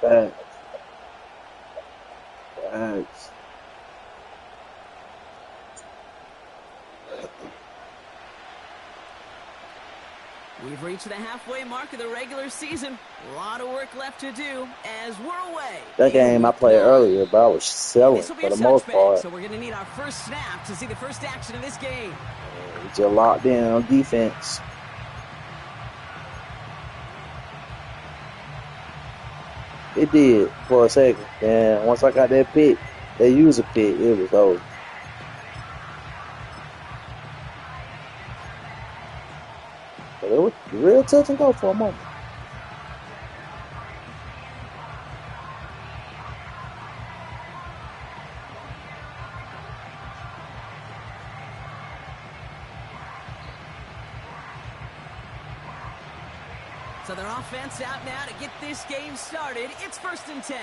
Facts. Facts. We've reached the halfway mark of the regular season. A lot of work left to do as we're away. That game I played earlier, but I was selling for the most part. So we're going to need our first snap to see the first action of this game. Just locked in on defense. It did for a second. And once I got that pick, they used a pick, it was over. But it was real touch and go for a moment. So their offense out now to get this game started. It's 1st and 10.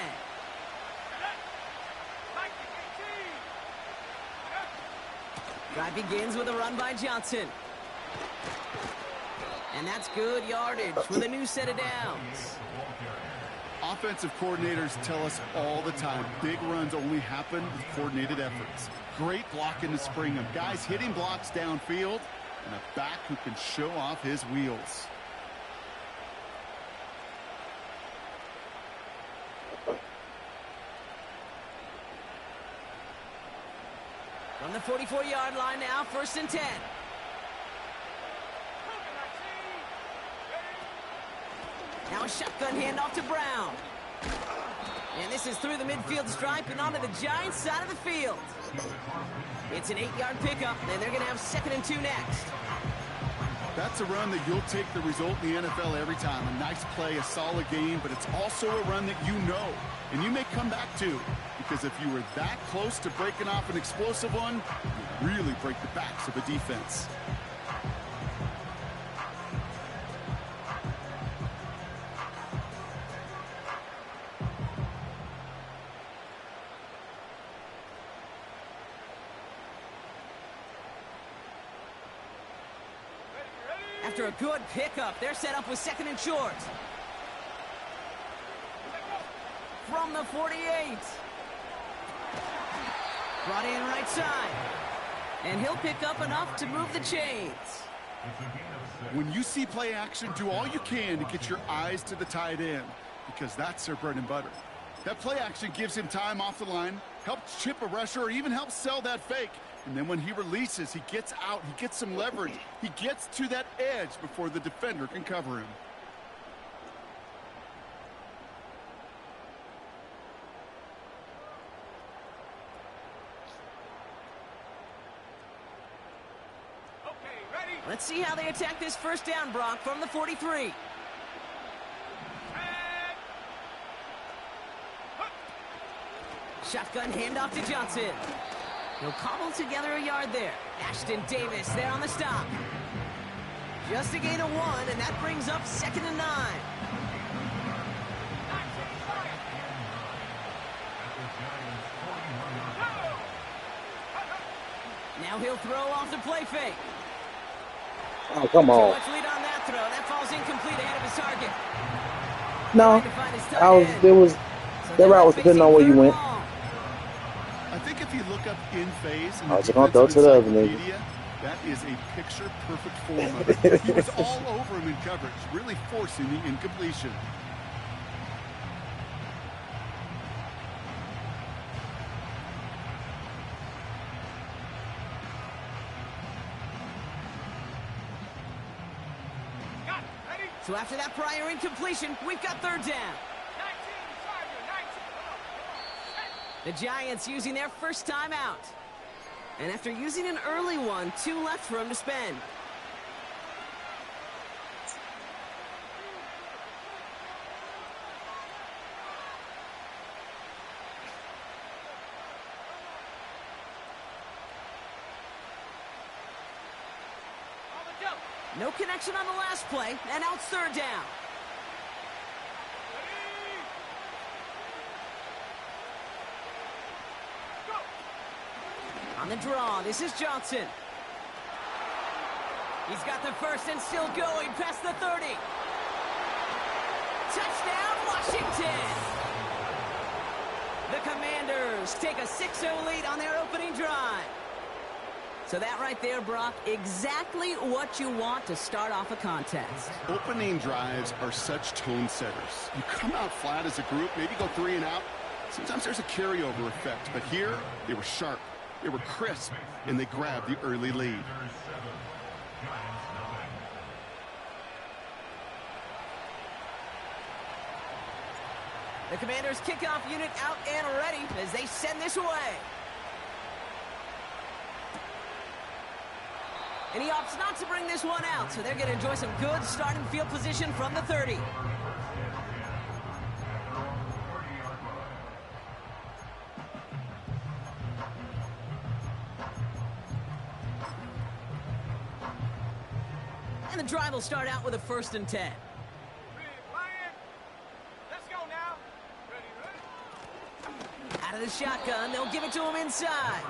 Drive begins with a run by Johnson. And that's good yardage with a new set of downs. Offensive coordinators tell us all the time, big runs only happen with coordinated efforts. Great blocking to spring them. Guys hitting blocks downfield, and a back who can show off his wheels. From the 44-yard line now, 1st and 10. Now a shotgun handoff to Brown. And this is through the midfield stripe and onto the Giants' side of the field. It's an 8-yard pickup, and they're going to have 2nd and 2 next. That's a run that you'll take the result in the NFL every time. A nice play, a solid game, but it's also a run that you know, and you may come back to. Because if you were that close to breaking off an explosive one, you really break the backs of a defense. After a good pickup, they're set up with 2nd and short. From the 48. Brought in right side. And he'll pick up enough to move the chains. When you see play action, do all you can to get your eyes to the tight end, because that's their bread and butter. That play action gives him time off the line, helps chip a rusher, or even helps sell that fake. And then when he releases, he gets out, he gets some leverage. He gets to that edge before the defender can cover him. Let's see how they attack this 1st down, Brock, from the 43. Shotgun handoff to Johnson. He'll cobble together a yard there. Ashton Davis there on the stop. Just a gain of 1, and that brings up 2nd and 9. Now he'll throw off the play fake. Oh, come on. Too much lead on that throw. That falls incomplete ahead of his target. No, that route was depending on where you went. I think if you look up in phase, I was going to throw to the other nigga. That is a picture-perfect form of it. He was all over him in coverage, really forcing the incompletion. So after that prior incompletion, we've got 3rd down. The Giants using their first time out. And after using an early one, 2 left for him to spend. No connection on the last play, and now it's 3rd down. On the draw, this is Johnson. He's got the first and still going past the 30. Touchdown, Washington! The Commanders take a 6-0 lead on their opening drive. So that right there, Brock, exactly what you want to start off a contest. Opening drives are such tone setters. You come out flat as a group, maybe go 3 and out. Sometimes there's a carryover effect, but here they were sharp, they were crisp, and they grabbed the early lead. The Commanders' kickoff unit out and ready as they send this away. And he opts not to bring this one out, so they're going to enjoy some good starting field position from the 30. And the drive will start out with a 1st and 10. Out of the shotgun, they'll give it to him inside.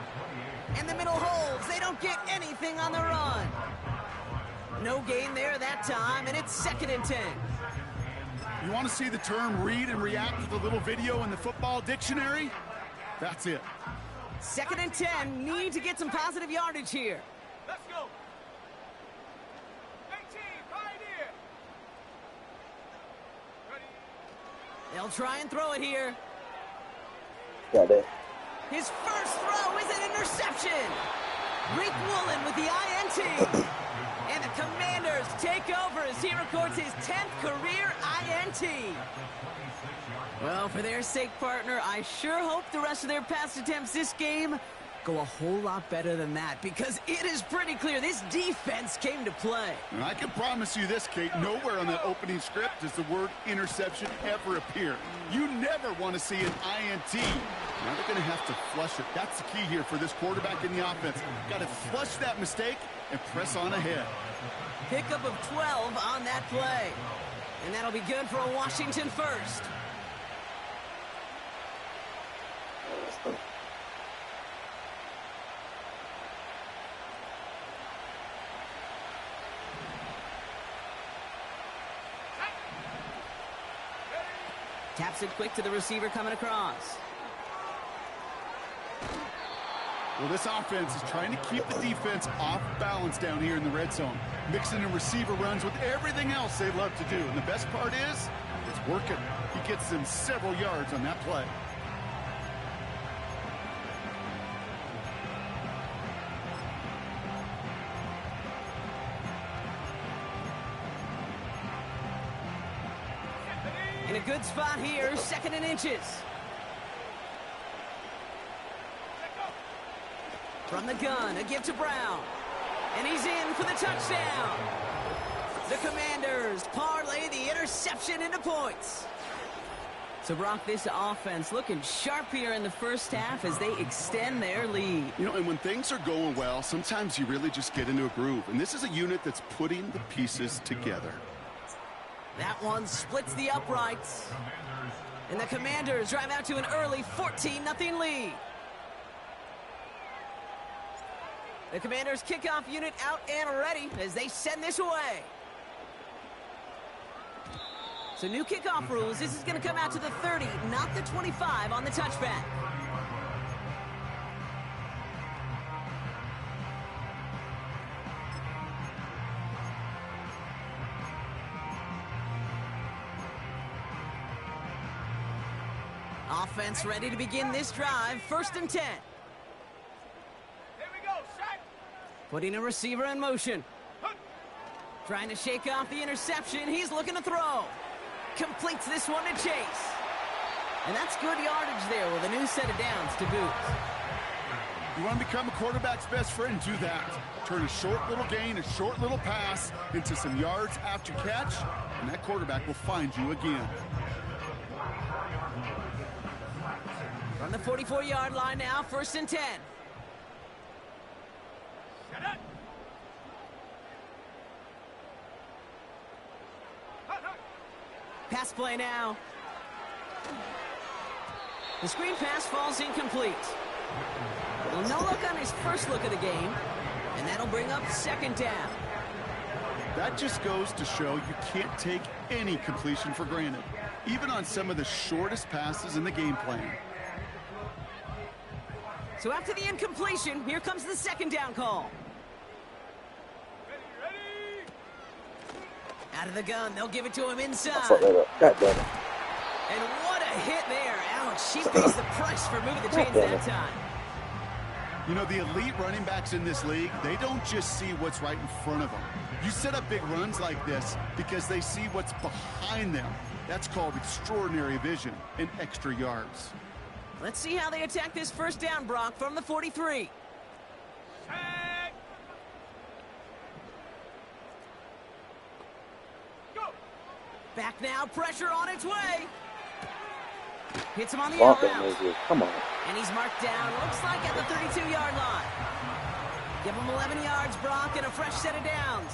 And the middle holds. They don't get anything on the run. No gain there that time, and it's 2nd and 10. You want to see the term read and react with a little video in the football dictionary? That's it. 2nd and 10, need to get some positive yardage here. Let's go. 18, right here. Ready. They'll try and throw it here. Got that. His first throw is an interception. Reek Woolen with the INT. And the Commanders take over as he records his 10th career INT. Well, for their sake, partner, I sure hope the rest of their pass attempts this game go a whole lot better than that, because it is pretty clear this defense came to play. And I can promise you this, Kate, nowhere on that opening script does the word interception ever appear. You never want to see an INT. Now they're going to have to flush it. That's the key here for this quarterback in the offense. Got to flush that mistake and press on ahead. Pickup of 12 on that play. And that'll be good for a Washington first. Taps it quick to the receiver coming across. Well, this offense is trying to keep the defense off balance down here in the red zone. Mixing in receiver runs with everything else they love to do. And the best part is, it's working. He gets them several yards on that play. In a good spot here, 2nd and inches. From the gun, a give to Brown. And he's in for the touchdown. The Commanders parlay the interception into points. So, Brock, this offense looking sharp here in the first half as they extend their lead. You know, and when things are going well, sometimes you really just get into a groove. And this is a unit that's putting the pieces together. That one splits the uprights. And the Commanders drive out to an early 14-0 lead. The Commanders' kickoff unit out and ready as they send this away. So new kickoff rules. This is going to come out to the 30, not the 25 on the touchback. Offense ready to begin this drive. 1st and 10. Here we go, set. Putting a receiver in motion. Trying to shake off the interception. He's looking to throw. Completes this one to Chase. And that's good yardage there with a new set of downs to boot. You want to become a quarterback's best friend? Do that. Turn a short little gain, a short little pass into some yards after catch, and that quarterback will find you again. From the 44-yard line now, 1st and 10. Set up. Pass play now. The screen pass falls incomplete. Well, no look on his first look of the game, and that'll bring up 2nd down. That just goes to show you can't take any completion for granted, even on some of the shortest passes in the game plan. So after the incompletion, here comes the second down call. Ready. Out of the gun, they'll give it to him I inside. fucked that up. God damn it. And what a hit there. Alex, she pays the price for moving the chains that time. You know, the elite running backs in this league, they don't just see what's right in front of them. You set up big runs like this because they see what's behind them. That's called extraordinary vision and extra yards. Let's see how they attack this first down, Brock, from the 43. Set. Go. Back now, pressure on its way. Hits him on the Walk out that route. nigga. Come on. And he's marked down, looks like at the 32-yard line. Give him 11 yards, Brock, and a fresh set of downs.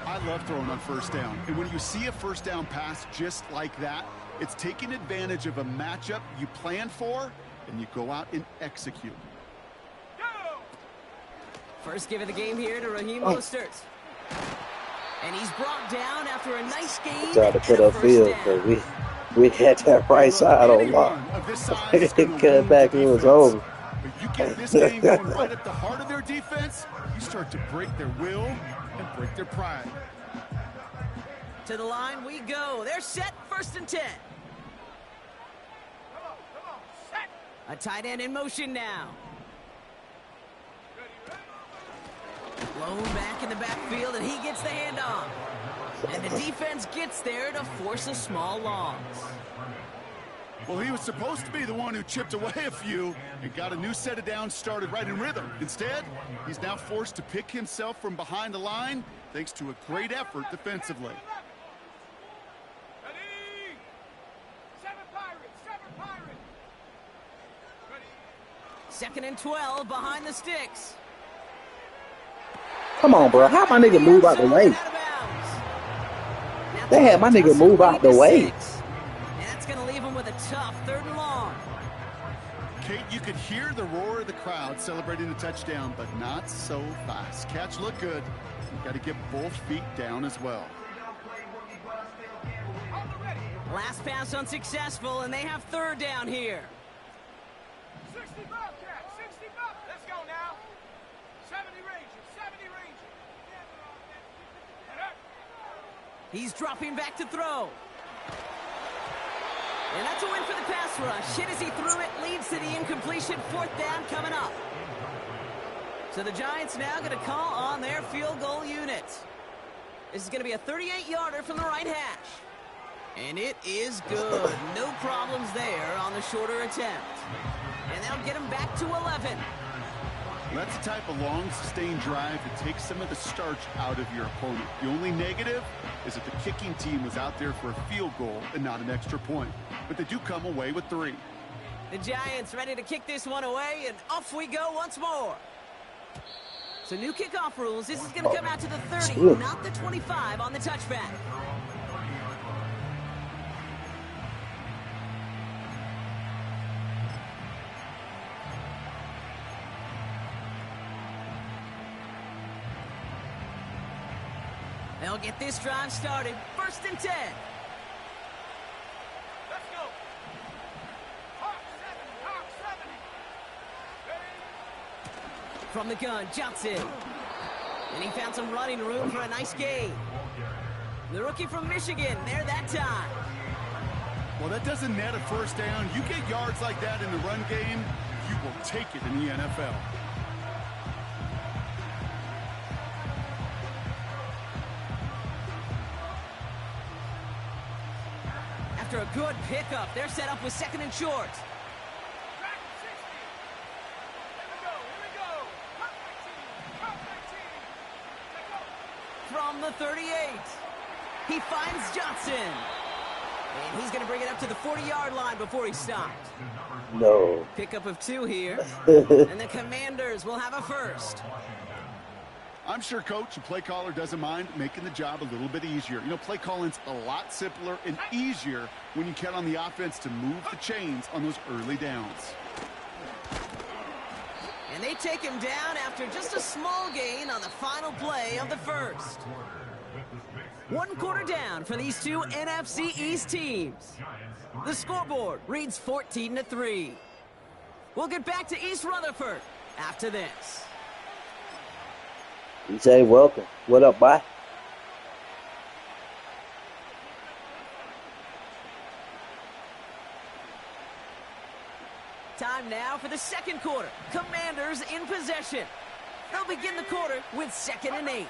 I love throwing on first down. And when you see a first down pass just like that, it's taking advantage of a matchup you plan for, and you go out and execute. Go. First give of the game here to Raheem Mostert. And he's brought down after a nice gain. Tried to put and a up first field down. because we had that right side on lock. It cut back, it was over. But you get this game going right at the heart of their defense, you start to break their will and break their pride. To the line we go. They're set, 1st and 10. Come on. Set. A tight end in motion now. Low back in the backfield, and he gets the handoff. And the defense gets there to force a small loss. Well, he was supposed to be the one who chipped away a few and got a new set of downs started right in rhythm. Instead, he's now forced to pick himself from behind the line thanks to a great effort defensively. Ready. 7 Pirates. Ready. 2nd and 12 behind the sticks. Come on, bro. How my nigga move out the way? They had my nigga move out the way. And that's going to leave him with a tough 3rd and long. Kate, you could hear the roar of the crowd celebrating the touchdown, but not so fast. Catch looked good. You've got to get both feet down as well. On the ready. Last pass unsuccessful, and they have 3rd down here. 60 Bobcats. 60 Bob. Let's go now. 70 Rangers. 70 Rangers. Get up. He's dropping back to throw. And that's a win for the pass rush. Hit as he threw it, leads to the incompletion. 4th down coming up. So the Giants now going to call on their field goal unit. This is going to be a 38-yarder from the right hash. And it is good. No problems there on the shorter attempt. And they'll get him back to 11. That's the type of long, sustained drive that takes some of the starch out of your opponent. The only negative is that the kicking team was out there for a field goal and not an extra point. But they do come away with 3. The Giants ready to kick this one away, and off we go once more. So new kickoff rules. This is going to come out to the 30, not the 25 on the touchback. They'll get this drive started. 1st and 10. Let's go. Hawk 70. Ready. From the gun, Johnson. And he found some running room for a nice gain. The rookie from Michigan, there that time. Well, that doesn't net a first down. You get yards like that in the run game, you will take it in the NFL. After a good pickup, they're set up with 2nd and short. Back 60. Here we go. Hawk 19. Let's go. From the 38. He finds Johnson. And he's going to bring it up to the 40-yard line before he stopped. No. Pickup of 2 here. And the Commanders will have a first. I'm sure coach and play caller doesn't mind making the job a little bit easier. You know, play calling's a lot simpler and easier when you count on the offense to move the chains on those early downs. And they take him down after just a small gain on the final play of the first. 1 quarter down for these two NFC East teams. The scoreboard reads 14-3. We'll get back to East Rutherford after this. EJ, welcome. What up, bye? Time now for the second quarter. Commanders in possession. They'll begin the quarter with 2nd and 8.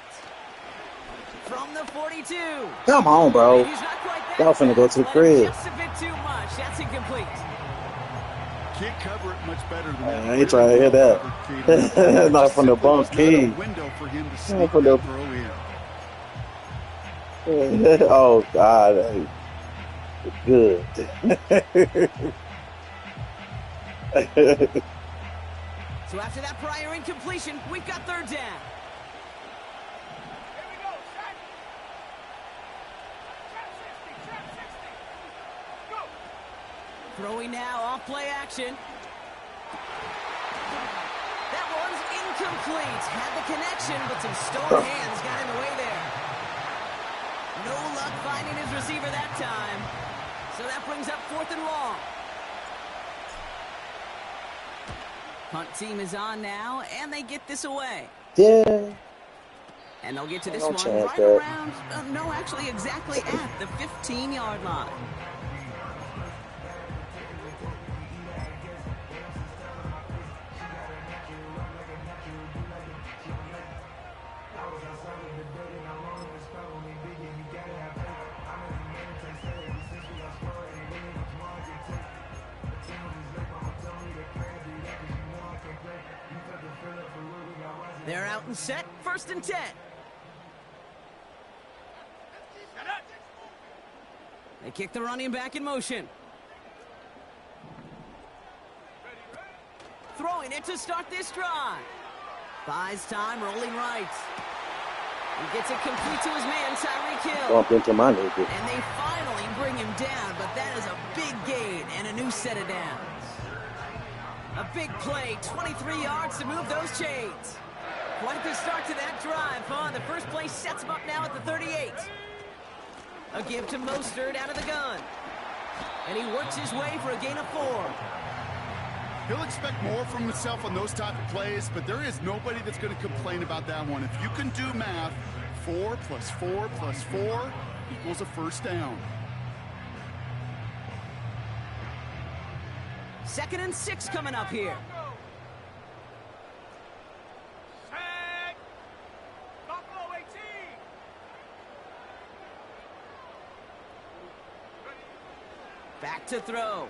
From the 42. Come on, bro. He's not quite that Y'all finna go to the fast. crib. Just a bit too much. That's incomplete. Can't cover it much better than that. I ain't trying to hear that. Not from the bump key. Window for him to Not sneak from that the- throw in. Oh, God. Good. So after that prior incompletion, we've got 3rd down. Here we go. Set. Trap 60. Go. Throwing now off play action. That one's incomplete. Had the connection, but some stone hands got in the way there. No luck finding his receiver that time. So that brings up 4th and long. Punt team is on now, and they get this away. Yeah. And they'll get to this No one chance, right Dad. around, no, actually exactly at the 15-yard line. They're out and set, 1st and 10. They kick the running back in motion. Throwing it to start this drive. Buys time, rolling right. He gets it complete to his man, Tyreek Hill. Bump into my nigga. And they finally bring him down, but that is a big gain and a new set of downs. A big play, 23 yards to move those chains. Quite the start to that drive, huh? The first play sets him up now at the 38. A give to Mostert out of the gun. And he works his way for a gain of 4. He'll expect more from himself on those type of plays, but there is nobody that's going to complain about that one. If you can do math, 4 plus 4 plus 4 equals a 1st down. 2nd and 6 coming up here. Set. Buffalo 18. Back to throw.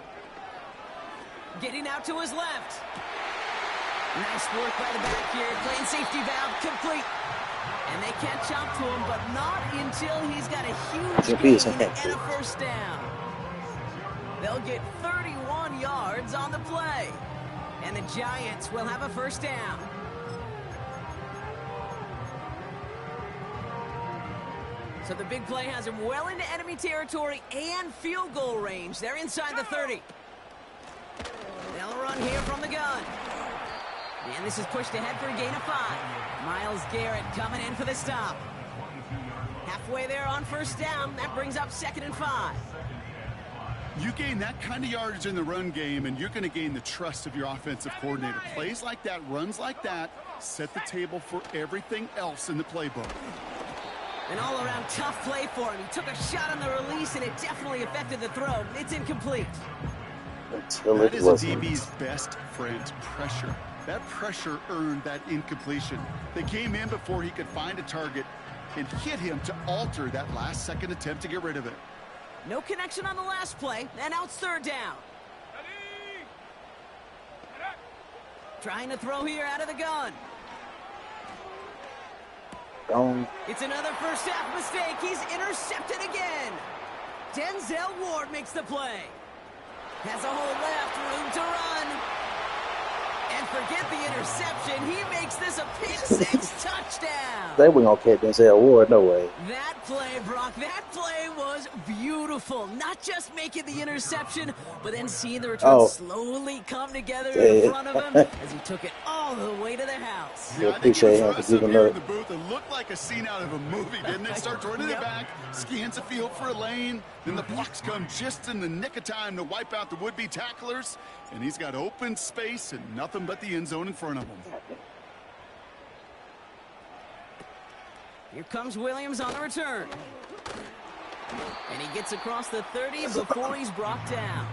Getting out to his left. Nice work by the back here. Playing safety valve complete. And they catch up to him, but not until he's got a huge gain and a 1st down. They'll get 31 yards on the play. And the Giants will have a 1st down. So the big play has him well into enemy territory and field goal range. They're inside the 30. They'll run here from the gun. And this is pushed ahead for a gain of 5. Myles Garrett coming in for the stop. Halfway there on 1st down. That brings up 2nd and 5. You gain that kind of yardage in the run game, and you're going to gain the trust of your offensive coordinator. Plays like that, runs like that, set the table for everything else in the playbook. An all-around tough play for him. He took a shot on the release, and it definitely affected the throw. It's incomplete. Until That it is a wasn't. DB's best friend, pressure. That pressure earned that incompletion. They came in before he could find a target and hit him to alter that last-second attempt to get rid of it. No connection on the last play, and now it's 3rd down. Ready. Trying to throw here out of the gun. Gone. It's another first half mistake. He's intercepted again. Denzel Ward makes the play. Has a hole left, room to run. And forget the interception. He makes this a pick-six touchdown. They weren't gonna catch Denzel Ward, no way. That play, Brock, that play was beautiful. Not just making the interception, but then seeing the return slowly come together in front of him as he took it all the way to the house. Yeah, I appreciate him for giving up. up. The booth, it looked like a scene out of a movie, didn't it? Starts running it back, scans the field for a lane, then the blocks come just in the nick of time to wipe out the would-be tacklers, and he's got open space and nothing but the end zone in front of him. Here comes Williams on the return. And he gets across the 30 before he's brought down.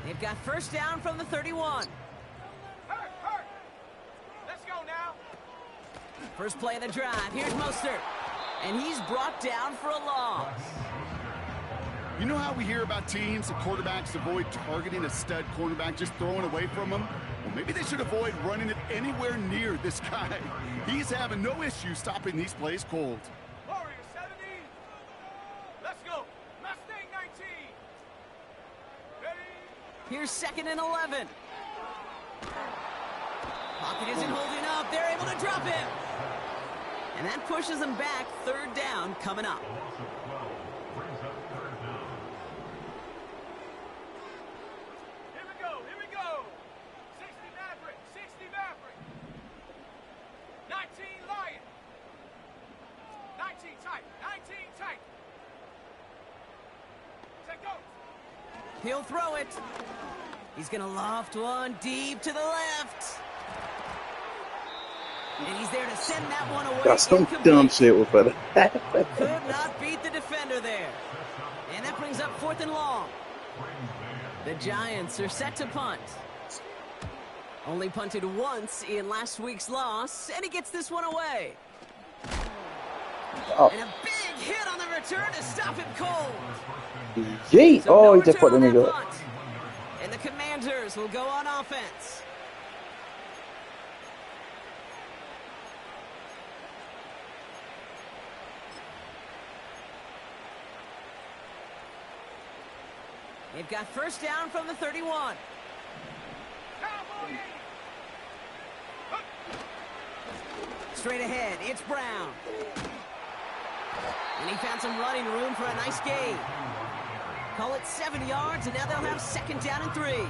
They've got first down from the 31. Hurt. Let's go now. First play of the drive. Here's Mostert. And he's brought down for a loss. You know how we hear about teams and quarterbacks avoid targeting a stud cornerback, just throwing away from him? Well, maybe they should avoid running it anywhere near this guy. He's having no issue stopping these plays cold. Warrior 70. Let's go. Mustang 19. Ready? Here's 2nd and 11. Pocket isn't holding up. They're able to drop him. And that pushes them back. 3rd down coming up. Here we go. 60 Maverick. 19 Lion. 19 tight. Take go. He'll throw it. He's going to loft one deep to the left. And he's there to send that one away. Got some dumb shit with it. Could not beat the defender there. And that brings up 4th and long. The Giants are set to punt. Only punted once in last week's loss, and he gets this one away. Oh. And a big hit on the return to stop him cold. Yeet. So Oh, no he just put return the on nigga that up. punt. And the Commanders will go on offense. They've got first down from the 31. Cowboy. Straight ahead, it's Brown. And he found some running room for a nice gain. Call it 7 yards, and now they'll have 2nd down and 3.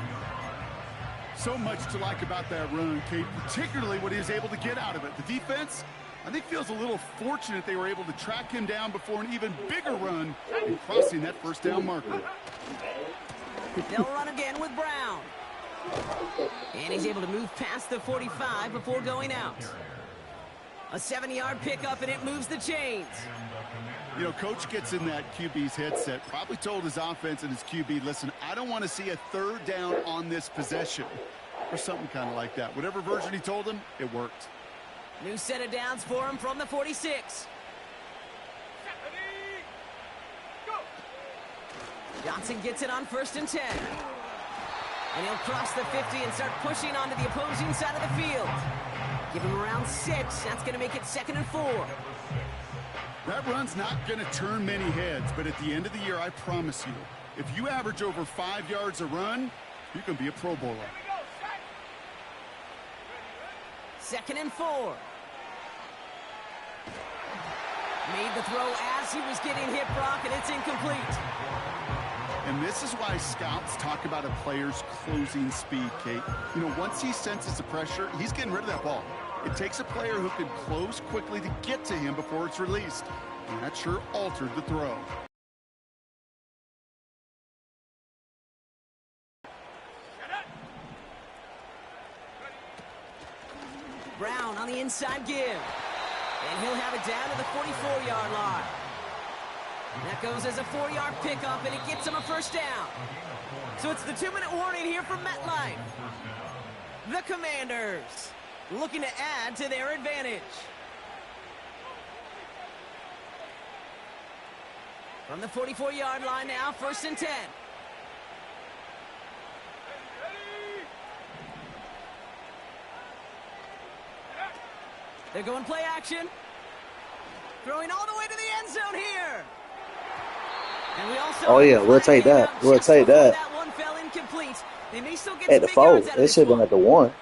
So much to like about that run, Kate, particularly what he was able to get out of it. The defense, I think, feels a little fortunate they were able to track him down before an even bigger run and crossing that first down marker. They'll run again with Brown. And he's able to move past the 45 before going out. A 7-yard pickup, and it moves the chains. You know, Coach gets in that QB's headset, probably told his offense and his QB, listen, I don't want to see a 3rd down on this possession, or something kind of like that. Whatever version he told him, it worked. New set of downs for him from the 46. Johnson gets it on 1st and 10. And he'll cross the 50 and start pushing onto the opposing side of the field. Give him around 6. That's going to make it 2nd and 4. That run's not going to turn many heads, but at the end of the year, I promise you, if you average over 5 yards a run, you can be a Pro Bowler. 2nd and 4. Made the throw as he was getting hit, Brock, and it's incomplete. And this is why scouts talk about a player's closing speed, Kate. You know, once he senses the pressure, he's getting rid of that ball. It takes a player who can close quickly to get to him before it's released. And that sure altered the throw. Brown on the inside give. And he'll have it down to the 44-yard line. That goes as a 4-yard pickup, and it gets him a first down. So it's the 2-minute warning here from MetLife. The Commanders looking to add to their advantage. From the 44-yard line now, 1st and 10. They're going play action. Throwing all the way to the end zone here. And we also Oh yeah, we'll take that. We'll take that. that one fell incomplete. They may still get At some the big 4, yards out of it this should have been one. at the 1.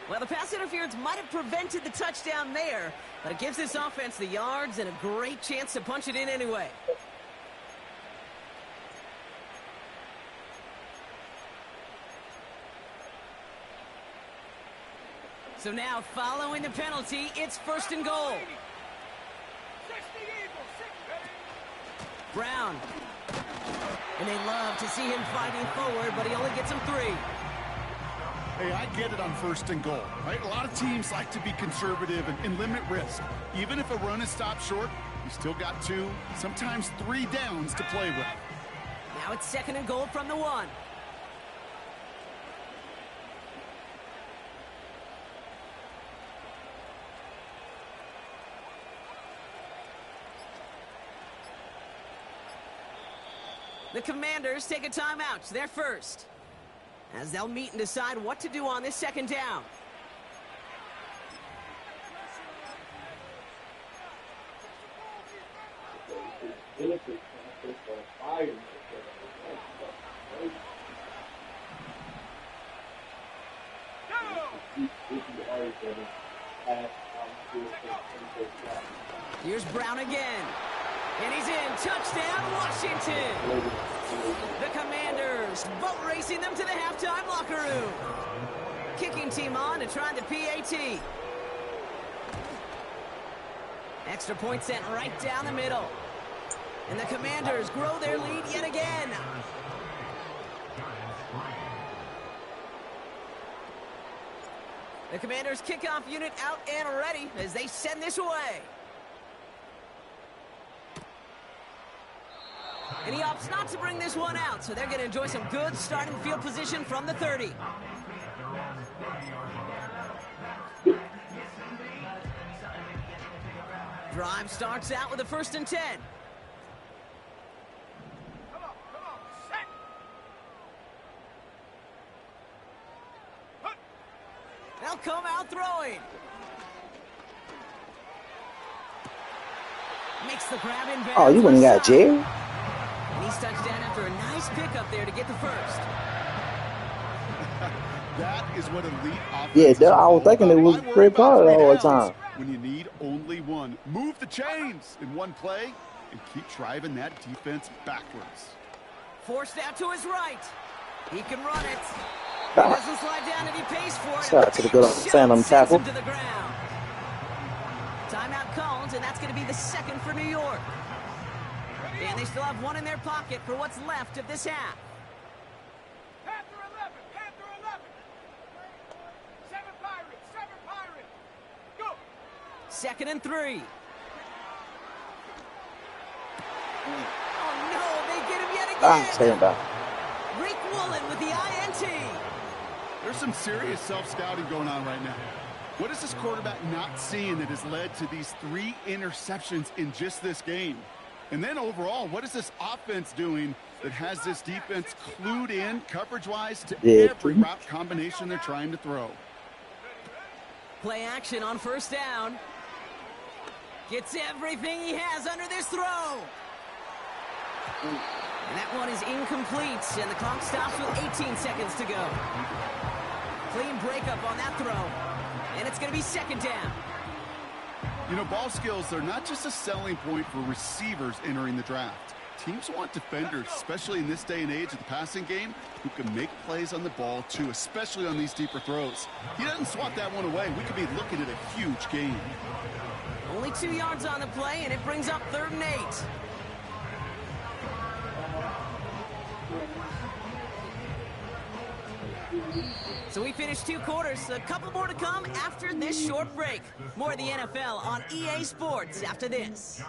Well, the pass interference might have prevented the touchdown there, but it gives this offense the yards and a great chance to punch it in anyway. So now, following the penalty, it's 1st and goal. 60 Eagles, 60. Brown. And they love to see him fighting forward, but he only gets him 3. Hey, I get it on 1st and goal, right? A lot of teams like to be conservative and limit risk. Even if a run is stopped short, you still got 2, sometimes 3 downs to play with. Now it's 2nd and goal from the 1. The Commanders take a timeout. They're first, as they'll meet and decide what to do on this 2nd down. Here's Brown again. And he's in. Touchdown, Washington. The Commanders boat racing them to the halftime locker room. Kicking team on to try the PAT. Extra point sent right down the middle. And the Commanders grow their lead yet again. The Commanders kickoff unit out and ready as they send this away. And he opts not to bring this one out, so they're going to enjoy some good starting field position from the 30. Drive starts out with a 1st and 10. Come on, set. Hut. They'll come out throwing. Makes the grab in bounds. Oh, you wouldn't got Jerry? And he's touchdown after a nice pickup there to get the 1st. That is what elite offense Yeah, is I was all thinking about. it was Why worry Chris about Pollard the 3 whole downs time. when you need only 1? Move the chains in one play and keep driving that defense backwards. Forced out to his right. He can run it. He doesn't slide down and he pays for it. Shout out to the good old Phantom Sends him tackle. to the ground. Timeout called, and that's going to be the 2nd for New York. And they still have 1 in their pocket for what's left of this half. Panther 11, Panther 11. 7 Pirates, 7 Pirates. Go. 2nd and 3. Oh no, they get him yet again. Stay back. Rick Woolen with the INT. There's some serious self-scouting going on right now. What is this quarterback not seeing that has led to these 3 interceptions in just this game? And then overall, what is this offense doing that has this defense clued in coverage-wise to every route combination they're trying to throw? Play action on 1st down. Gets everything he has under this throw. And that one is incomplete, and the clock stops with 18 seconds to go. Clean breakup on that throw. And it's going to be 2nd down. You know, ball skills, they're not just a selling point for receivers entering the draft. Teams want defenders, especially in this day and age of the passing game, who can make plays on the ball, too, especially on these deeper throws. He doesn't swat that one away. We could be looking at a huge game. Only 2 yards on the play, and it brings up 3rd and 8. So we finished 2 quarters. A couple more to come after this short break. More of the NFL on EA Sports after this.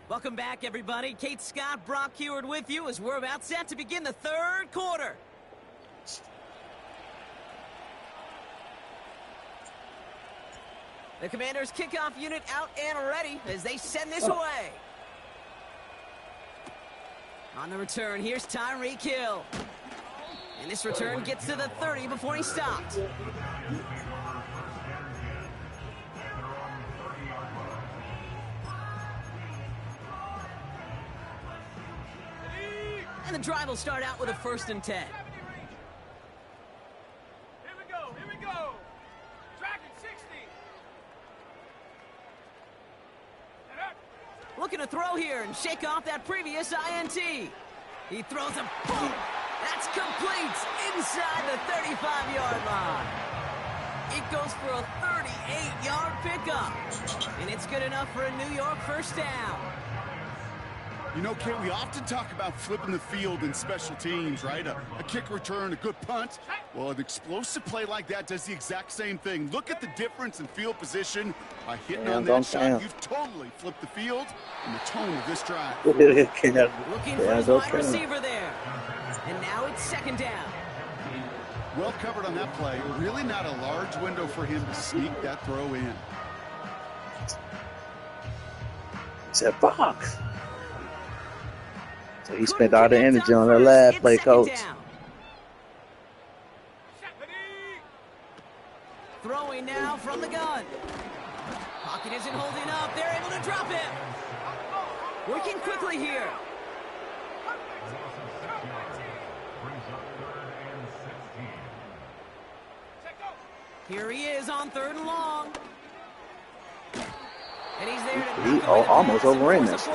Welcome back, everybody. Kate Scott, Brock Heward with you as we're about set to begin the 3rd quarter. The Commanders' kickoff unit out and ready as they send this away. On the return, here's Tyreek Hill. And this return gets to the 30 before he stopped. And the drive will start out with a 1st and 10. Here we go, here we go. Dragon 60. Looking to throw here and shake off that previous INT. He throws a boom. That's complete inside the 35-yard line. It goes for a 38-yard pickup. And it's good enough for a New York 1st down. You know, Kate, we often talk about flipping the field in special teams, right? A kick return, a good punt. Well, an explosive play like that does the exact same thing. Look at the difference in field position. By hitting on that shot, you've totally flipped the field and the tone of this drive. Looking for his wide receiver there. And now it's 2nd down. Well covered on that play. Really not a large window for him to sneak that throw in. It's a box. So he spent all the energy on the last play, coach. Throwing now from the gun. Pocket isn't holding up. They're able to drop him. Working quickly here. Here he is on 3rd and long. And he's there to He almost overran this.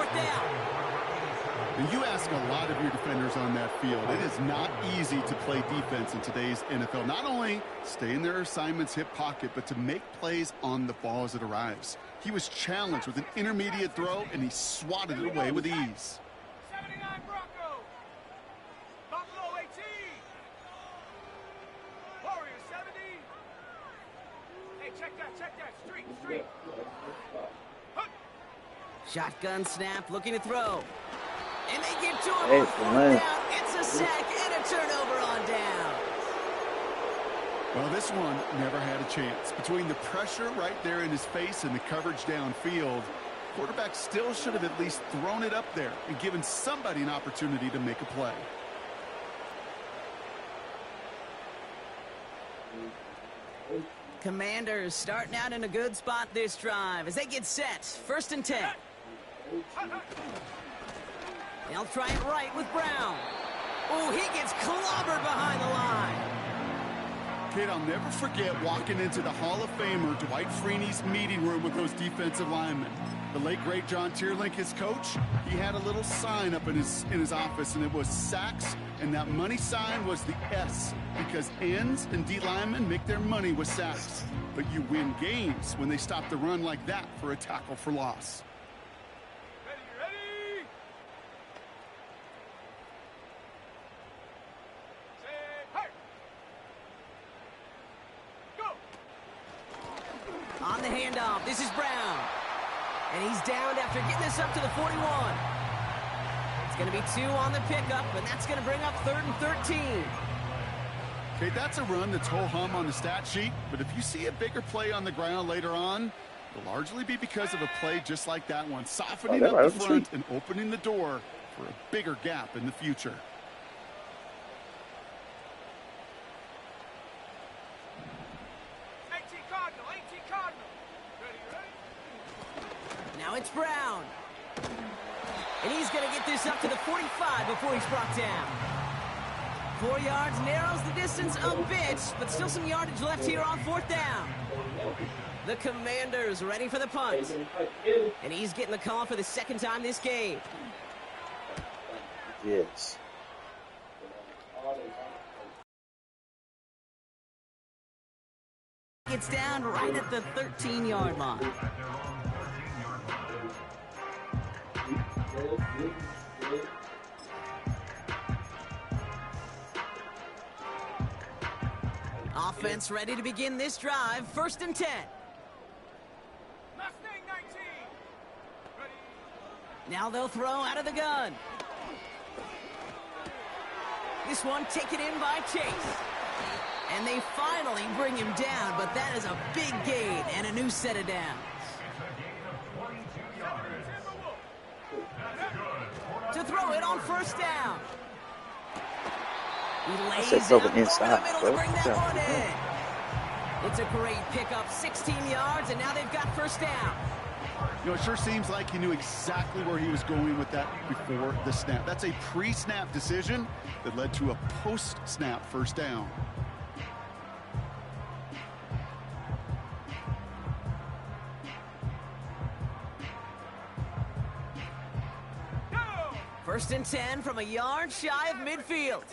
And you ask a lot of your defenders on that field. It is not easy to play defense in today's NFL. Not only stay in their assignment's hip pocket, but to make plays on the ball as it arrives. He was challenged with an intermediate throw, and he swatted it away with ease. 79 Bronco. Buffalo 18. Warriors 70. Hey, check that. Street. Shotgun snap, looking to throw. And they get to him Hey, on 4th down. It's a sack and a turnover on down. Well, this one never had a chance. Between the pressure right there in his face and the coverage downfield, quarterback still should have at least thrown it up there and given somebody an opportunity to make a play. Commanders starting out in a good spot this drive as they get set. 1st and 10. They'll try it right with Brown. Oh, he gets clobbered behind the line. Kid, I'll never forget walking into the Hall of Famer Dwight Freeney's meeting room with those defensive linemen. The late, great John Tierlink, his coach, he had a little sign up in his office, and it was sacks, and that money sign was the S, because ends and D linemen make their money with sacks. But you win games when they stop the run like that for a tackle for loss. Ready? Say, hey! Go! On the handoff, this is Brown. And he's downed after getting this up to the 41. It's going to be 2 on the pickup, and that's going to bring up 3rd and 13. Okay, that's a run that's ho-hum on the stat sheet, but if you see a bigger play on the ground later on, it'll largely be because of a play just like that one, softening up the front and opening the door for a bigger gap in the future. Now it's Brown. And he's going to get this up to the 45 before he's brought down. 4 yards narrows the distance a bit, but still some yardage left here on 4th down. The Commanders ready for the punt. And he's getting the call for the 2nd time this game. Yes. Gets down right at the 13-yard line. Offense ready to begin this drive. 1st and 10. Mustang 19. Ready. Now they'll throw out of the gun. This one taken in by Chase. And they finally bring him down, but that is a big gain and a new set of downs. To throw it on first down. He I lays said it cover up over the inside, middle bro. to bring that Yeah. one in. It's a great pickup, 16 yards, and now they've got first down. You know, it sure seems like he knew exactly where he was going with that before the snap. That's a pre-snap decision that led to a post-snap first down. First and 10 from a yard shy of midfield.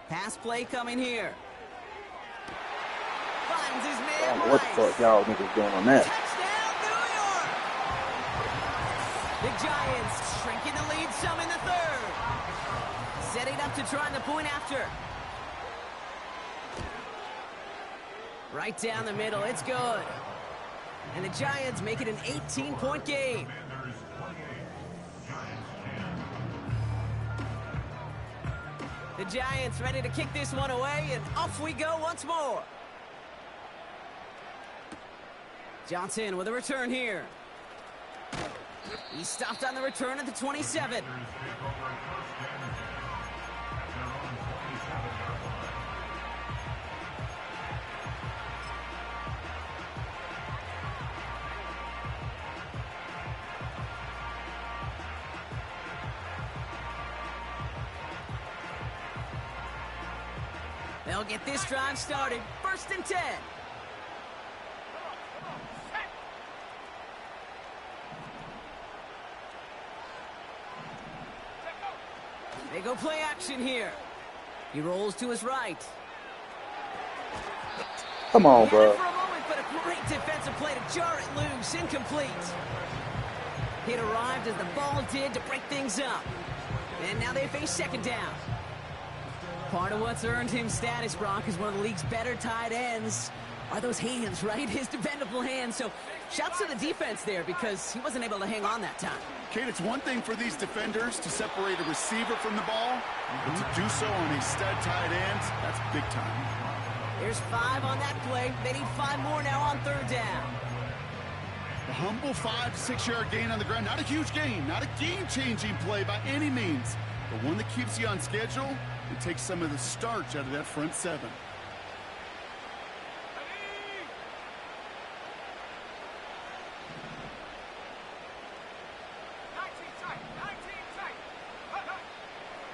Pass play coming here. Finds his I man don't know what the Rice. fuck y'all niggas doing on that. Touchdown, New York! The Giants shrinking the lead some in the third. Setting up to try the point after. Right down the middle, it's good. And the Giants make it an 18-point game. The Giants ready to kick this one away, and off we go once more. Johnson with a return here. He stopped on the return at the 27. They'll get this drive started. First and 10. They go play action here. He rolls to his right. Come on, He had bro. it for a moment, but a great defensive play to jar it loose. Incomplete. It arrived as the ball did to break things up. And now they face second down. Part of what's earned him status, Brock, is one of the league's better tight ends. Are those hands, right? His dependable hands. So shouts to the defense there because he wasn't able to hang on that time. Kate, it's one thing for these defenders to separate a receiver from the ball, but to do so on a stud tight end, that's big time. There's 5 on that play. They need 5 more now on third down. A humble 5 to 6 yard gain on the ground. Not a huge gain, not a game-changing play by any means, but one that keeps you on schedule and takes some of the starch out of that front 7.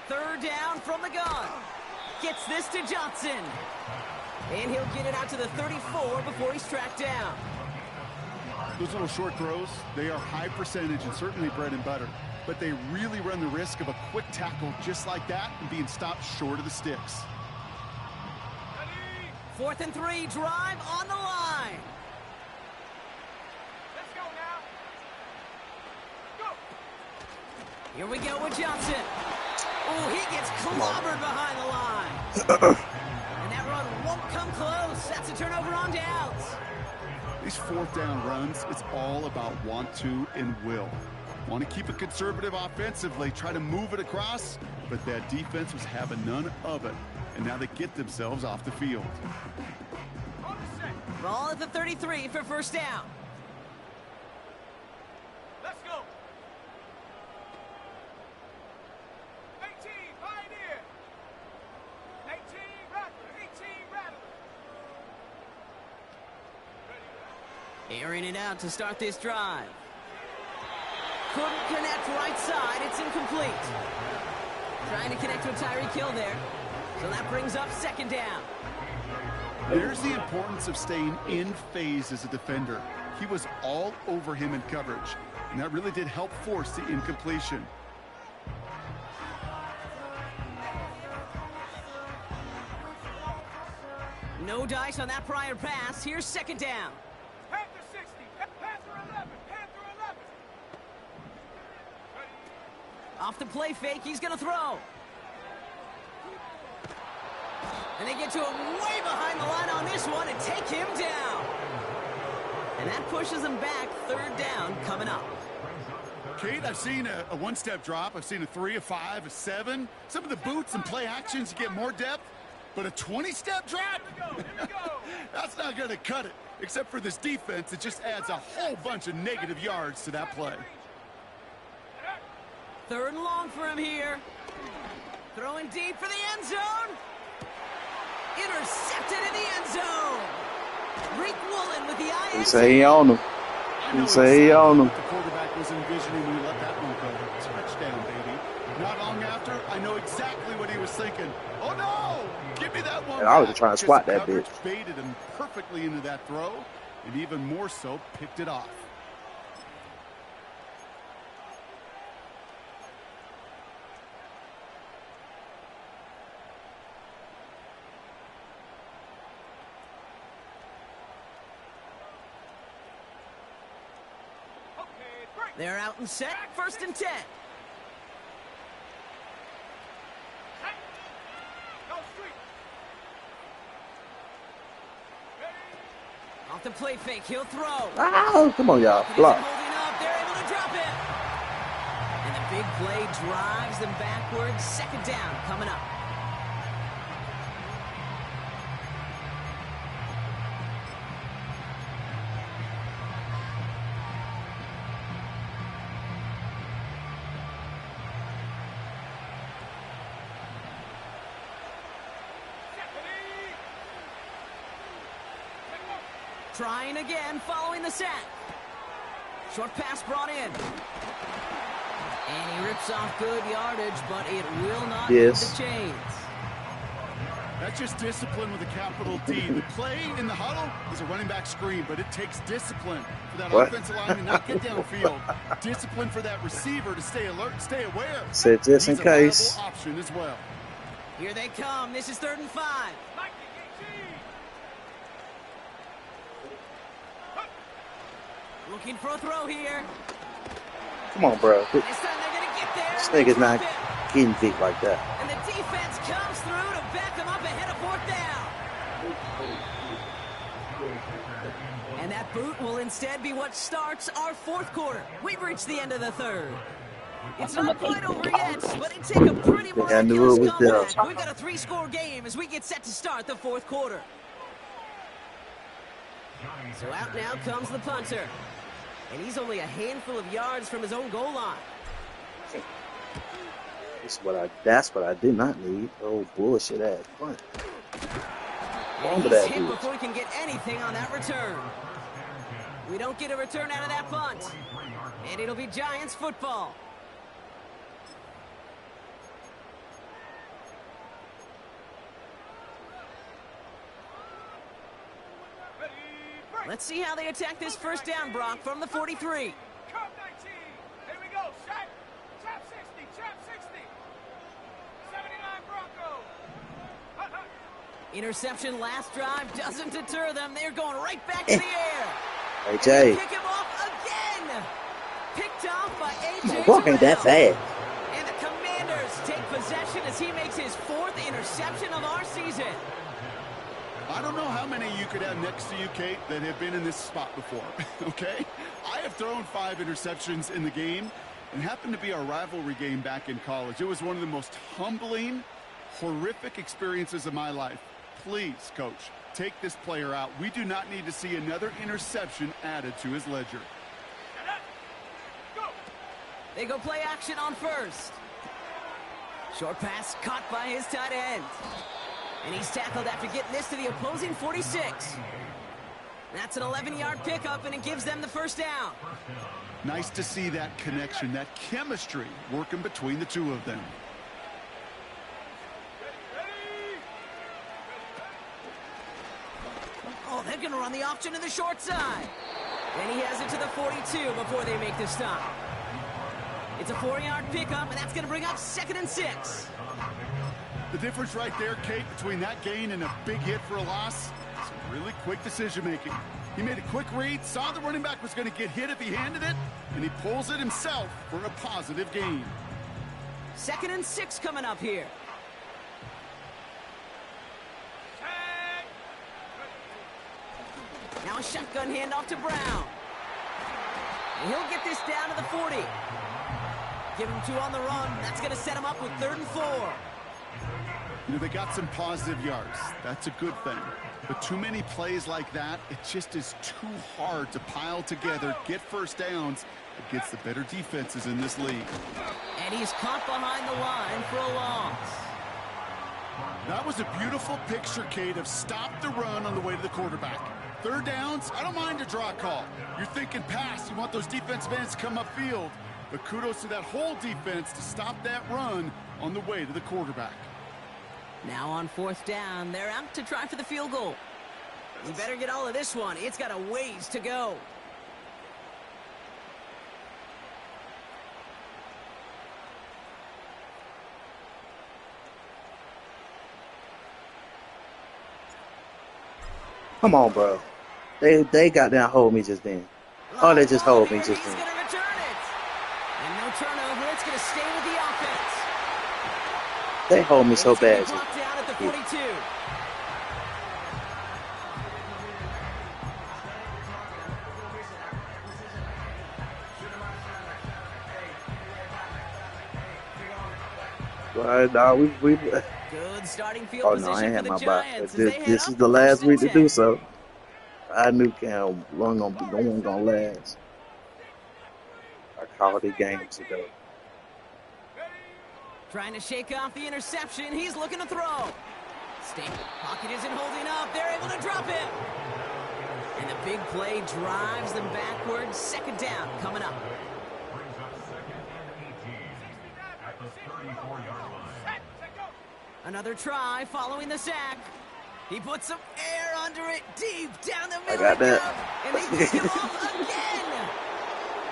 Third down from the gun. Gets this to Johnson. And he'll get it out to the 34 before he's tracked down. Those little short throws, they are high percentage and certainly bread and butter, but they really run the risk of a quick tackle just like that and being stopped short of the sticks. 4th and 3, drive on the line. Let's go now. Go. Here we go with Johnson. Oh, he gets clobbered behind the line. And that run won't come close. That's a turnover on downs. These 4th down runs, it's all about want to and will. Want to keep it conservative offensively, try to move it across, but that defense was having none of it. And now they get themselves off the field. On the set. Ball at the 33 for first down. Let's go. 18, Pioneer. 18, Rattler. 18, Rattler. Airing it out to start this drive. Couldn't connect right side. It's incomplete. Trying to connect with Tyreek Hill there. So that brings up second down. There's the importance of staying in phase as a defender. He was all over him in coverage, and that really did help force the incompletion. No dice on that prior pass. Here's second down. Panther 60. Panther 11. Panther 11. Off the play fake, he's going to throw. And they get to him way behind the line on this one and take him down. And that pushes him back. Third down coming up. Kate, I've seen a one-step drop. I've seen a 3, a 5, a 7. Some of the boots and play actions get more depth, but a 20-step drop? Here we go. That's not going to cut it, except for this defense that just adds a whole bunch of negative yards to that play. Third and long for him here. Throwing deep for the end zone. Intercepted in the end zone. Rick Woolen with the INT. He say he on him. He say he on him. The quarterback was envisioning when he let that one go. Touchdown, baby. Not long after, I know exactly what he was thinking. Oh, no! Give me that one. And I was back. trying to squat Because that the bitch. coverage baited him perfectly into that throw, and even more so, picked it off. They're out and set. First and 10. Off the play fake, he'll throw. Oh, come on, y'all. Block. Holding up, they're able to drop it. And the big play drives them backwards. Second down coming up. Trying again, following the sack. Short pass brought in. And he rips off good yardage, but it will not move the chains. That's just discipline with a capital D. The play in the huddle is a running back screen, but it takes discipline for that offensive line to not get downfield. Discipline for that receiver to stay alert, stay aware. Said just in case. He's a viable option as well. Here they come. This is 3rd and 5. Looking for a throw here. Come on, bro. This time they're going to get there. This nigga's not getting beat like that. And the defense comes through to back them up ahead of 4th down. And that boot will instead be what starts our 4th quarter. We've reached the end of the 3rd. It's not quite over yet, but it take a pretty miraculous comeback. We've got a 3-score game as we get set to start the 4th quarter. So out now comes the punter. And he's only a handful of yards from his own goal line. That's what I did not need. Oh, bullshit ass punt. And he's hit before he can get anything on that return. We don't get a return out of that punt. And it'll be Giants football. Let's see how they attack this first down, Brock, from the 43. Come 19. Here we go. Shot. Chop 60. Chop 60. 79 Broncos. Interception last drive doesn't deter them. They're going right back to the air. Hey, Jay. Pick him off again. Picked off by A.J. Brock ain't that fast. And the Commanders take possession as he makes his 4th interception of our season. I don't know how many you could have next to you, Kate, that have been in this spot before, okay? I have thrown 5 interceptions in the game, and happened to be our rivalry game back in college. It was one of the most humbling, horrific experiences of my life. Please, Coach, take this player out. We do not need to see another interception added to his ledger. They go play action on first. Short pass caught by his tight end. And he's tackled after getting this to the opposing 46. That's an 11-yard pickup, and it gives them the first down. Nice to see that connection, that chemistry working between the two of them. Oh, they're going to run the option to the short side. And he has it to the 42 before they make the stop. It's a 4-yard pickup, and that's going to bring up 2nd and 6. The difference right there, Kate, between that gain and a big hit for a loss, some really quick decision-making. He made a quick read, saw the running back was going to get hit if he handed it, and he pulls it himself for a positive gain. 2nd and 6 coming up here. Now a shotgun handoff to Brown. And he'll get this down to the 40. Give him 2 on the run. That's going to set him up with 3rd and 4. You know, they got some positive yards. That's a good thing. But too many plays like that, it just is too hard to pile together, get first downs against the better defenses in this league. And he's caught behind the line for a loss. That was a beautiful picture, Kate, of stop the run on the way to the quarterback. Third downs, I don't mind a draw call. You're thinking pass. You want those defensive ends to come upfield. But kudos to that whole defense to stop that run on the way to the quarterback. Now on fourth down, they're out to try for the field goal. You better get all of this one. It's got a ways to go. Come on, bro. They got down hold me just then. Oh, they just hold me just He's then. going to return it. And no turnover. It's going to stay with the offense. They hold me so He's gonna bad. be brought down at the 42. Well, nah, we Good starting field oh position no, I ain't for had the my Giants. box. as they head This up is the last first and week to 10. do so. I knew Cam wasn't gonna last. I called it games ago. Trying to shake off the interception. He's looking to throw. Pocket isn't holding up. They're able to drop him. And the big play drives them backwards. Second down coming up. Another try following the sack. He puts some air under it deep down the middle. I got that. And he gets him off again.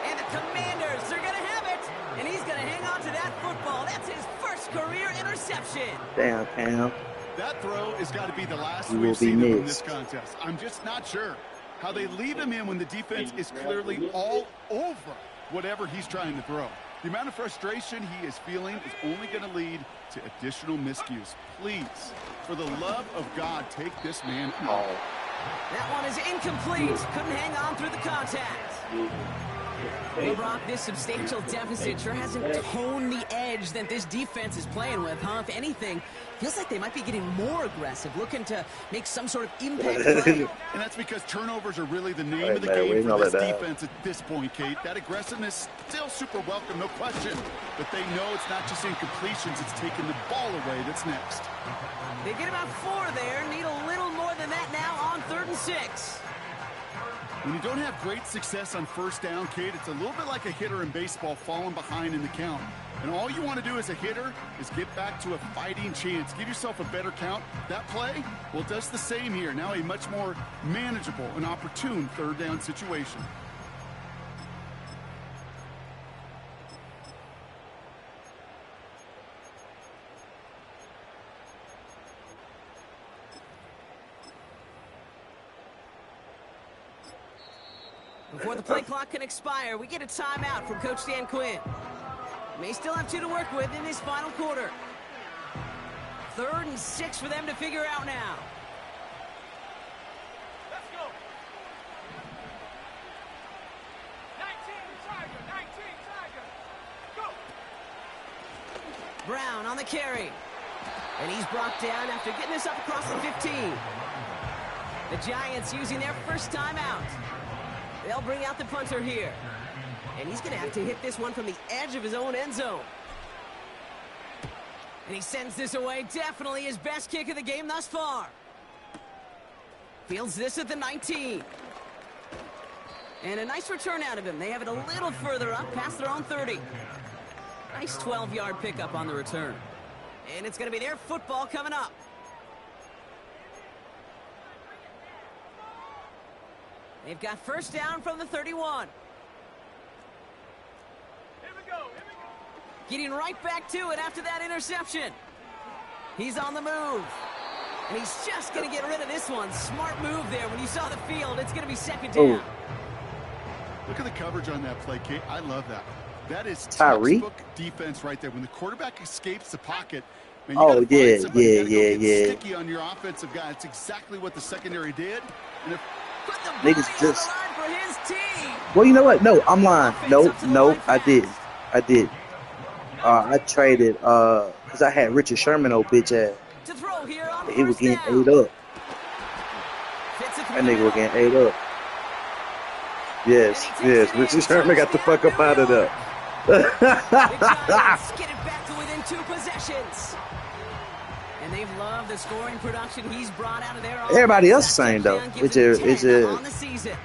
And the Commanders are going to have it. And he's going to hang on to that football. That's his first career interception. Damn, Cam. That throw has got to be the last You we've will be seen him in missed. this contest. I'm just not sure how they leave him in when the defense is clearly all over whatever he's trying to throw. The amount of frustration he is feeling is only going to lead to additional miscues. Please, for the love of God, take this man out. That one is incomplete. Couldn't hang on through the contact. Well, Brock, this substantial deficit sure hasn't toned the edge that this defense is playing with, huh? If anything, feels like they might be getting more aggressive, looking to make some sort of impact play. And that's because turnovers are really the name Hey, of the man, we game ain't for gonna this let that defense at this point, Kate. That aggressiveness still super welcome, no question. But they know it's not just incompletions, it's taking the ball away that's next. They get about 4 there. Need a little more than that now on 3rd and 6. When you don't have great success on first down, Kate, it's a little bit like a hitter in baseball falling behind in the count. And all you want to do as a hitter is get back to a fighting chance. Give yourself a better count. That play, well, it does the same here. Now a much more manageable and opportune 3rd down situation. Before the play clock can expire, we get a timeout from Coach Dan Quinn. May still have 2 to work with in this final quarter. 3rd and 6 for them to figure out now. Let's go. 19 Tiger, 19 Tiger. Go. Brown on the carry. And he's brought down after getting this up across the 15. The Giants using their first timeout. They'll bring out the punter here. And he's going to have to hit this one from the edge of his own end zone. And he sends this away. Definitely his best kick of the game thus far. Fields this at the 19. And a nice return out of him. They have it a little further up past their own 30. Nice 12-yard pickup on the return. And it's going to be their football coming up. They've got first down from the 31. Here we go. Here we go. Getting right back to it after that interception. He's on the move. And he's just going to get rid of this one. Smart move there. When you saw the field, it's going to be second down. Look at the coverage on that play, Kate. I love that. That is Tyree? textbook defense right there. When the quarterback escapes the pocket, man, Oh, you gotta find yeah, somebody, you gotta go yeah, get yeah. sticky on your offensive guy. It's exactly what the secondary did. And if Put the Niggas body just- on the line for his team. Well, you know what? No, I'm lying. Offense No, up to the no, line I fast. did. I did. I traded, because I had Richard Sherman, old bitch ass. To go here on He was first getting down. ate up. Fits it through That the nigga was middle. getting ate up. Yes, yes. Richard Sherman got the fuck up out of there. The Giants get it back to within 2 possessions. And they've loved the scoring production he's brought out of their offense. Everybody else That saying though, touchdown gives him 10 on the season.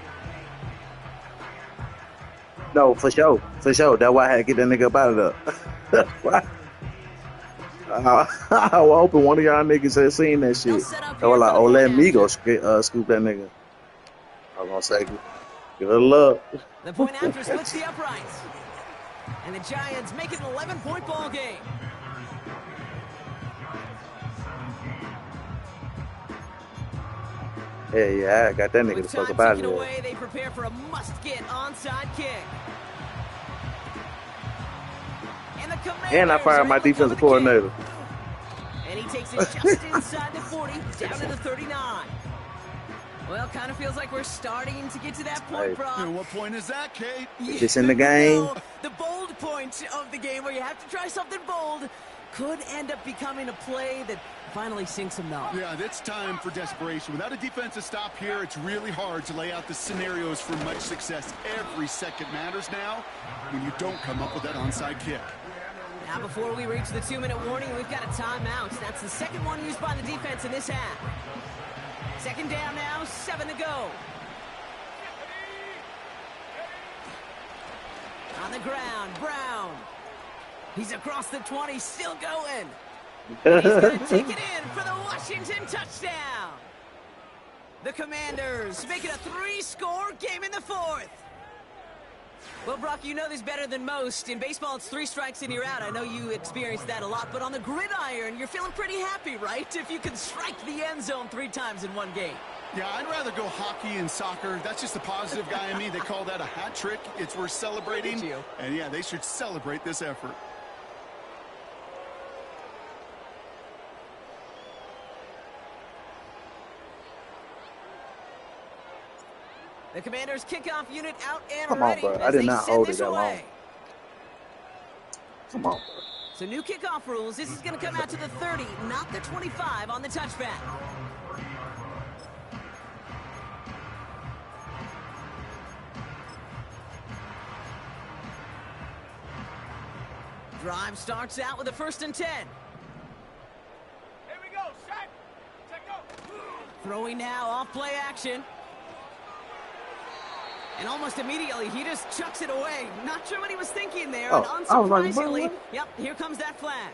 no, for sure. That's why I had to get that nigga up out of there. I was hoping one of y'all niggas had seen that shit. They were like, oh, let me go scoop that nigga. I was gonna say, good luck. The point after splits the uprights. And the Giants make it an 11-point ball game. Yeah, I got that nigga With the fuck time up out of ticking there. away, they prepare for a must-get onside kick. And the Commanders And I fired my are able to defensive cover the kick. coordinator. And he takes it just inside the 40, down to the 39. Well, kind of feels like we're starting to get to that point, Hey. Brock. And what point is that, Kate? It's in the game. No, the bold point of the game where you have to try something bold could end up becoming a play that finally sinks him though. Yeah, it's time for desperation. Without a defensive stop here, it's really hard to lay out the scenarios for much success. Every second matters now when you don't come up with that onside kick. Now, before we reach the 2-minute warning, we've got a timeout. That's the second one used by the defense in this half. Second down now, 7 to go. On the ground, Brown. He's across the 20, still going. And he's going to take it in for the Washington touchdown. The Commanders make it a 3-score game in the 4th. Well, Brock, you know this better than most. In baseball, it's 3 strikes and you're out. I know you experienced that a lot, but on the gridiron, you're feeling pretty happy, right? If you can strike the end zone 3 times in one game. Yeah, I'd rather go hockey and soccer. That's just the positive guy in me. They call that a hat trick. It's worth celebrating. And yeah, they should celebrate this effort. The Commanders' kickoff unit out and Come on, ready. bro. I as did they not send hold it this that long. away. Come on, bro. So new kickoff rules. This is going to come out to the 30, not the 25 on the touchback. Drive starts out with a 1st and 10. Here we go, set, set, go. Throwing now off play action. And almost immediately, he just chucks it away. Not sure what he was thinking there. Oh, And I was like, unsurprisingly, what? yep, here comes that flag.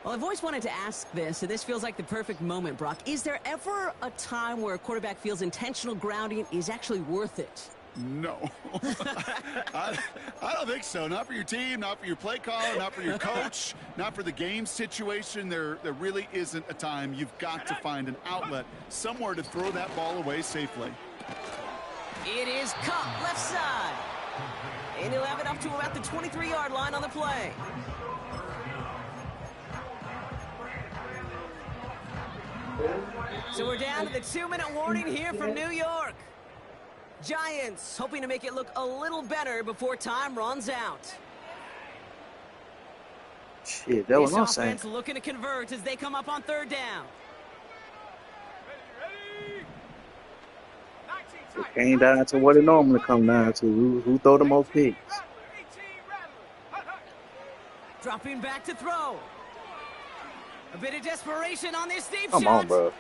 Well, I've always wanted to ask this, and this feels like the perfect moment, Brock. Is there ever a time where a quarterback feels intentional grounding is actually worth it? No. I don't think so. Not for your team, not for your play caller, not for your coach, not for the game situation. There really isn't a time. You've got to find an outlet, somewhere to throw that ball away safely. It is Cup, left side. And he'll have it up to about the 23-yard line on the play. So we're down to the 2-minute warning here from New York. Giants hoping to make it look a little better before time runs out. Shit, that was This what I'm saying. offense looking to convert as they come up on 3rd down. Ready, 19 It tight. came down to what it normally come down to. Who throw the most 18 picks? rattler, 18 rattler. Hut, hut. Dropping back to throw. A bit of desperation on this deep Come shot. on, bro.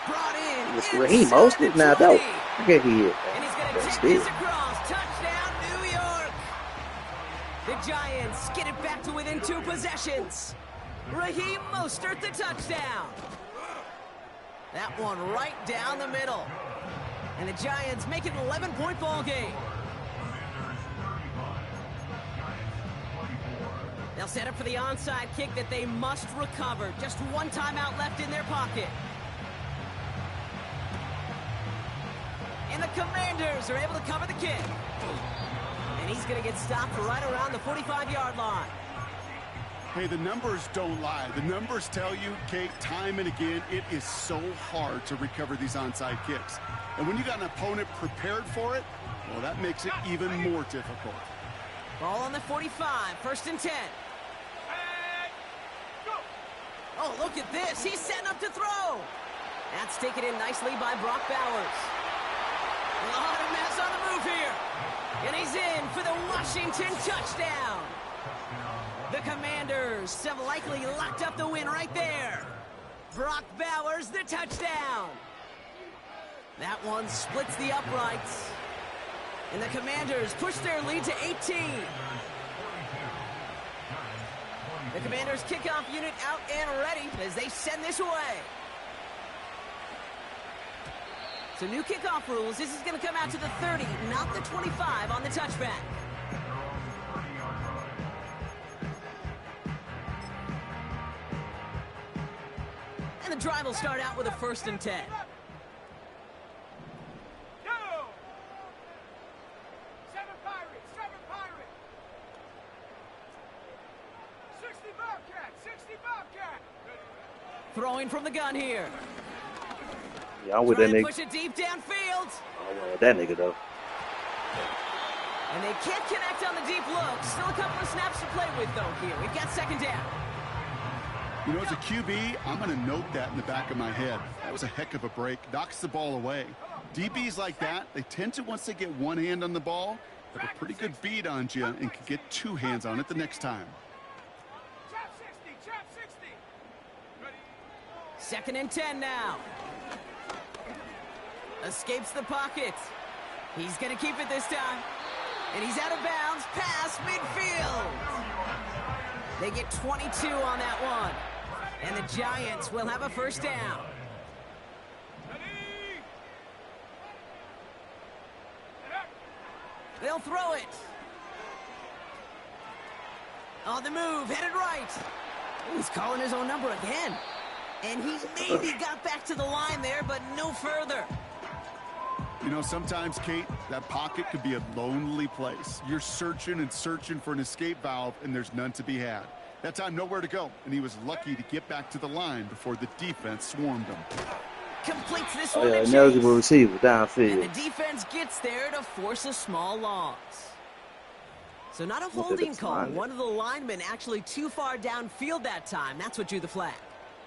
Brought in. He inside most the it now. That 20. look at here. And he's going to That's take it. this across. Touchdown, New York. The Giants get it back to within 2 possessions. Raheem Mostert the touchdown. That one right down the middle. And the Giants make it an 11-point ball game. They'll set up for the onside kick that they must recover. Just 1 timeout left in their pocket. And the Commanders are able to cover the kick. And he's going to get stopped right around the 45-yard line. Hey, the numbers don't lie. The numbers tell you, Kate, time and again, it is so hard to recover these onside kicks. And when you got an opponent prepared for it, well, that makes it even more difficult. Ball on the 45, 1st and 10. And go. Oh, Oh, look at this. He's setting up to throw. That's taken in nicely by Brock Bowers. A lot of mess on the move here. And he's in for the Washington touchdown. The Commanders have likely locked up the win right there. Brock Bowers, the touchdown. That one splits the uprights. And the Commanders push their lead to 18. The Commanders' kickoff unit out and ready as they send this away. So new kickoff rules. This is going to come out to the 30, not the 25 on the touchback. And the drive will start out with a 1st and 10. Go! 7 Pirates, 7 Pirates. 60 Bobcat, 60 Bobcat. Throwing from the gun here. Yeah, I'm with that Trying to nigga. push it deep downfield. I'm with that nigga though. And they can't connect on the deep look. Still a couple of snaps to play with, though, here. We've got 2nd down. You know, as a QB, I'm going to note that in the back of my head. That was a heck of a break. Knocks the ball away. DBs like that, they tend to, once they get one hand on the ball, have a pretty good beat on you and can get 2 hands on it the next time. Chop 60, chop 60. 2nd and 10 now. Escapes the pocket. He's going to keep it this time. And he's out of bounds past midfield. They get 22 on that one. And the Giants will have a 1st down. They'll throw it. On the move, headed right. He's calling his own number again. And he maybe got back to the line there, but no further. You know, sometimes, Kate, that pocket could be a lonely place. You're searching and searching for an escape valve, and there's none to be had. That time, nowhere to go, and he was lucky to get back to the line before the defense swarmed him. Completes this Oh one yeah, to ineligible Chase. receiver And downfield. the defense gets there to force a small loss. So not a Look at the holding call. flag. One of the linemen actually too far downfield that time. That's what drew the flag.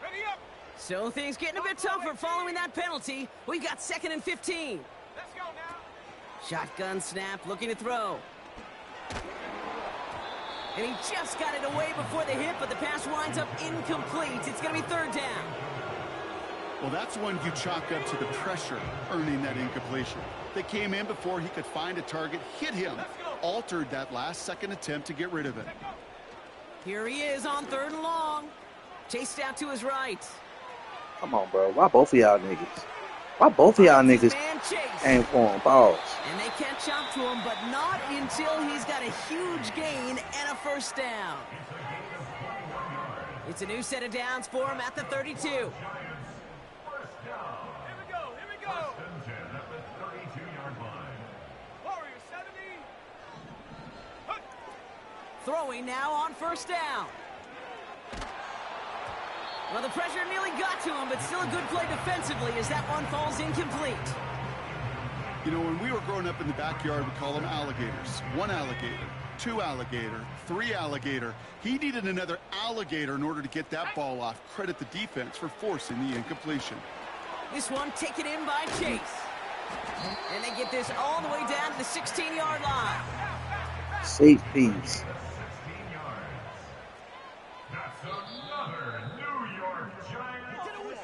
Ready up. So things getting a bit tougher following that penalty. We've got 2nd and 15. Let's go now. Shotgun snap, looking to throw. And he just got it away before the hit, but the pass winds up incomplete. It's going to be 3rd down. Well, that's one you chalk up to the pressure earning that incompletion. They came in before he could find a target, hit him, altered that last-second attempt to get rid of it. Here he is on 3rd and long. Chased out to his right. Come on, bro. Why both of y'all niggas? Why both of y'all Finds his niggas man Chase. aim for him? Balls. And they catch up to him, but not until he's got a huge gain and a 1st down. It's a new set of downs for him at the 32. Here we go, here we go. Warrior 70. Hut. Throwing now on 1st down. Well, the pressure nearly got to him, but still a good play defensively as that one falls incomplete. You know, when we were growing up in the backyard, we call them alligators. 1 alligator, 2 alligator, 3 alligator. He needed another alligator in order to get that ball off. Credit the defense for forcing the incompletion. This one taken in by Chase. And they get this all the way down to the 16-yard line. Safe piece.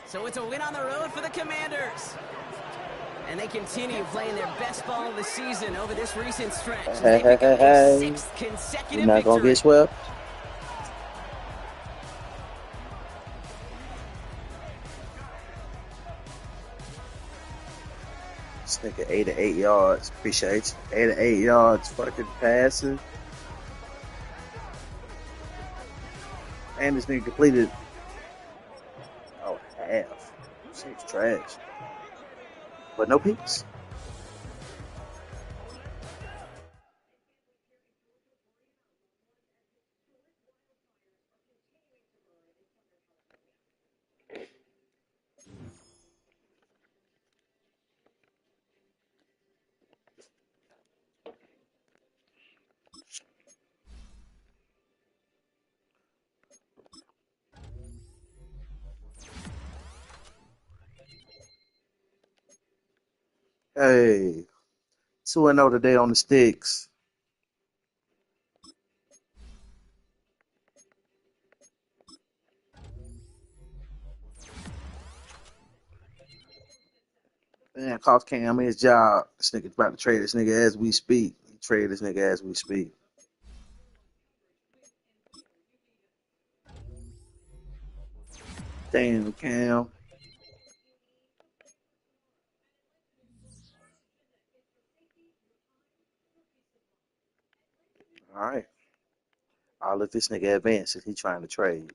So it's a win on the road for the Commanders. And they continue playing their best ball of the season over this recent stretch. As they pick up their 6th You're consecutive not gonna victory. get swept. This nigga 88 yards. Appreciate you. 88 yards fucking passing. And this nigga completed half. Shit's trash. But no picks. Hey, 2-0 today on the sticks. Man, cost Cam his job. This nigga about to trade this nigga as we speak. He trade this nigga as we speak. Damn, Cam. All right. I'll let this nigga advance if he trying to trade.